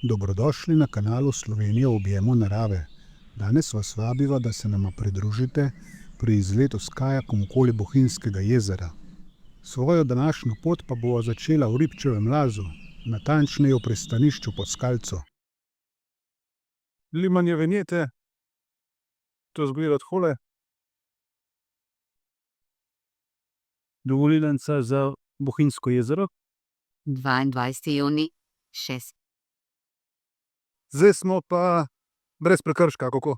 Dobrodošli na kanalu Slovenija v objemu narave. Danes vas vabiva, da se nama pridružite pri izletu s kajakom okoli Bohinjskega jezera. Svojo današnjo pot pa bova začela v Ribčevem lazu, natančneje v pristanišču Pod Skalco. Limanje vinjete, to izgleda takole. Dovolilnica za Bohinjsko jezero. 22. junij, 6. Zdaj smo pa brez prekrška, kako?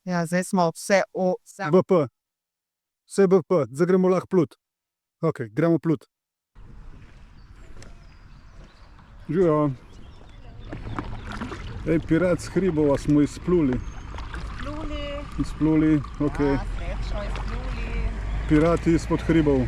Ja, zdaj smo vse BP. Vse BP, zdaj gremo lahko plut. Ok, gremo plut. Živijo. Ej, pirat s hribova smo izpluli. Izpluli, ok. srečno izpluli. Pirati izpod hribov.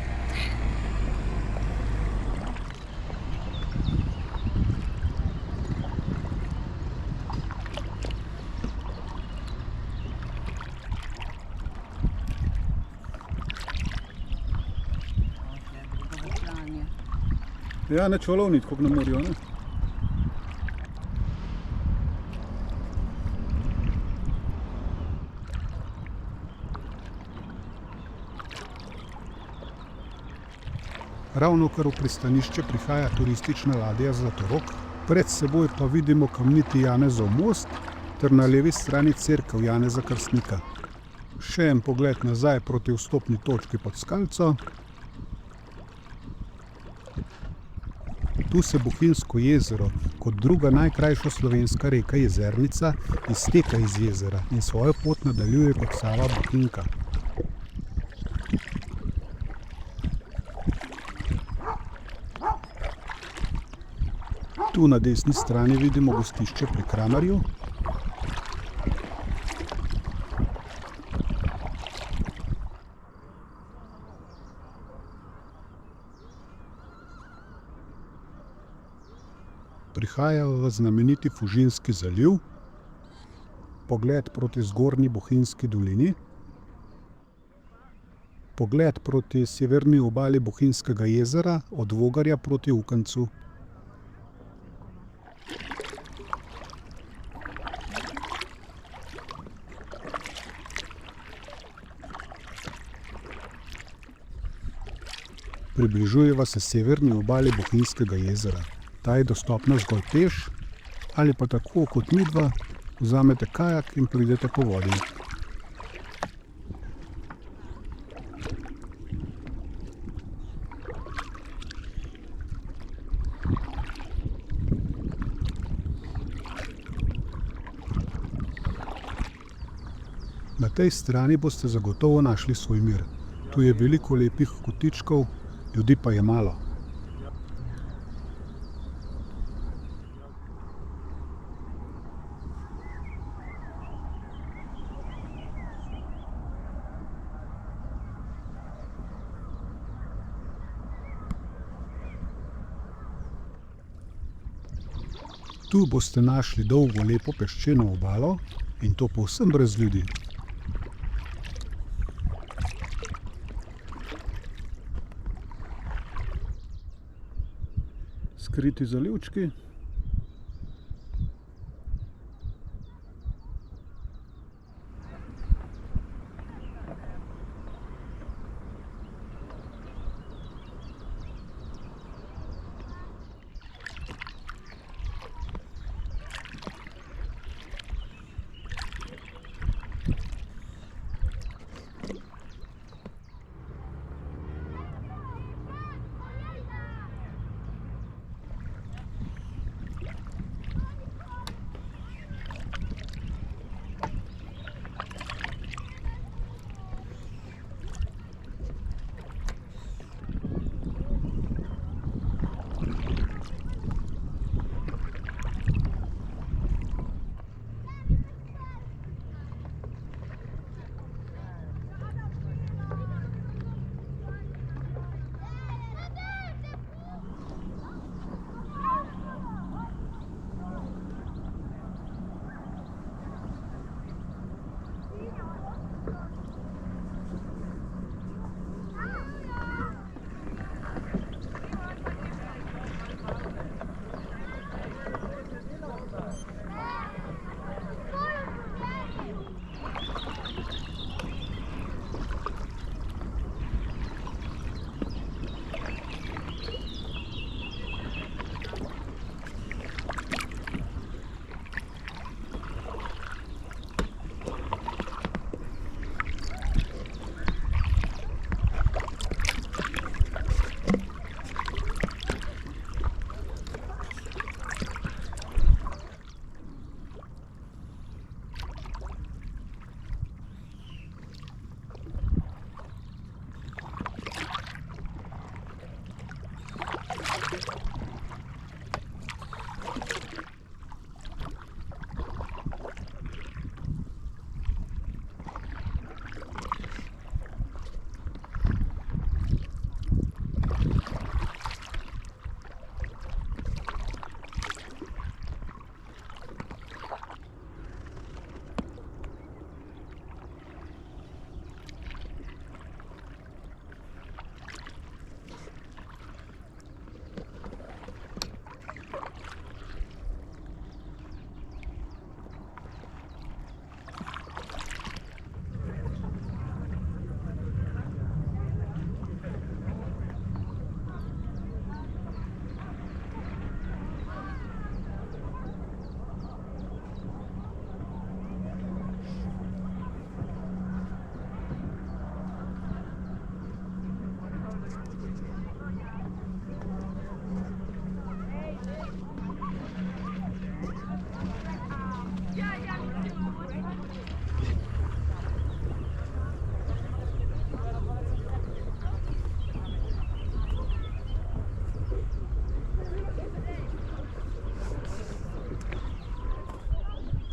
Ja, neč valovnit, kako na morju, ne? Ravnokar v pristanišče prihaja turistična ladja Zlatorog, pred seboj pa vidimo kamniti Janezov most ter na levi strani cerkev Janeza Krstnika. Še en pogled nazaj proti vstopni točki Pod Skalco. Tu se Bohinjsko jezero, kot druga najkrajša slovenska reka Jezernica, izteka iz jezera in svojo pot nadaljuje kot Sava Bohinjka. Tu na desni strani vidimo gostišče pri Kramarju. Prihajajo v znameniti Fužinski zaliv, pogled proti zgornji Bohinjski dolini, pogled proti severni obali Bohinjskega jezera od Vogarja proti Ukancu. Približujeva se severni obali Bohinjskega jezera. Ta je dostopna zgolj peš, ali pa tako kot midva, vzamete kajak in pridete po vodi. Na tej strani boste zagotovo našli svoj mir. Tu je veliko lepih kotičkov, ljudi pa je malo. Tu boste našli dolgo, lepo peščeno obalo in to povsem brez ljudi. Skriti zalivčki.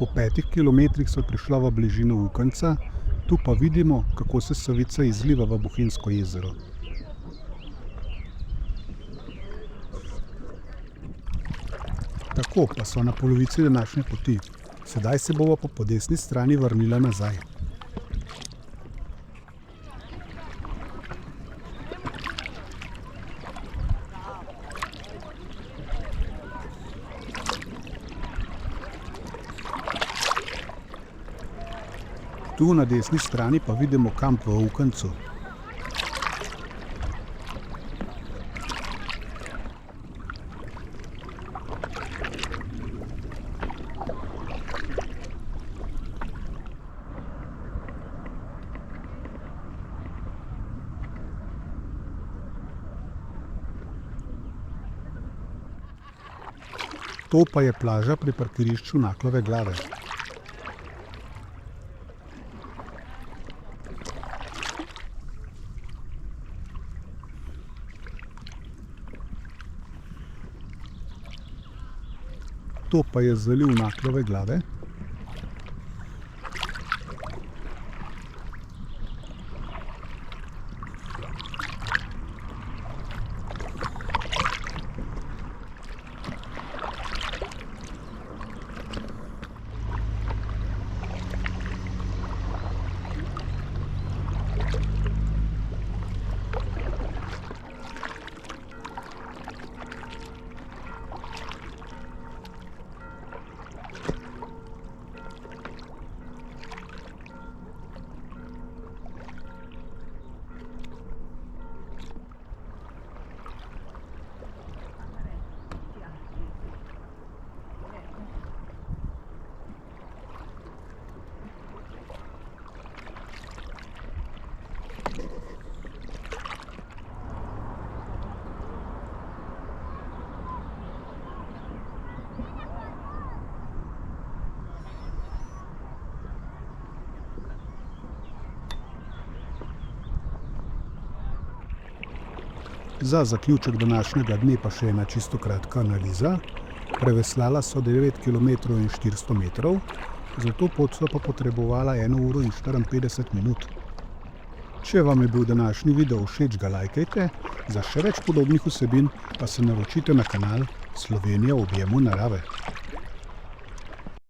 Po 5 kilometrih so prišla v bližino Ukanca, tu pa vidimo, kako se Savica izliva v Bohinjsko jezero. Tako pa so na polovici današnje poti. Sedaj se bomo pa po desni strani vrnila nazaj. Tu na desni strani pa vidimo kamp v Ukancu. To pa je plaža pri parkirišču Naklove glave. To pa je zaliv Naklove glave. Za zaključek današnjega dne pa še ena čisto kratka analiza. Preveslala so 9 km in 400 metrov, za to pot so pa potrebovala 1 uro in 54 minut. Če vam je bil današnji video všeč, ga lajkajte, za še več podobnih vsebin pa se naročite na kanal Slovenija v objemu narave.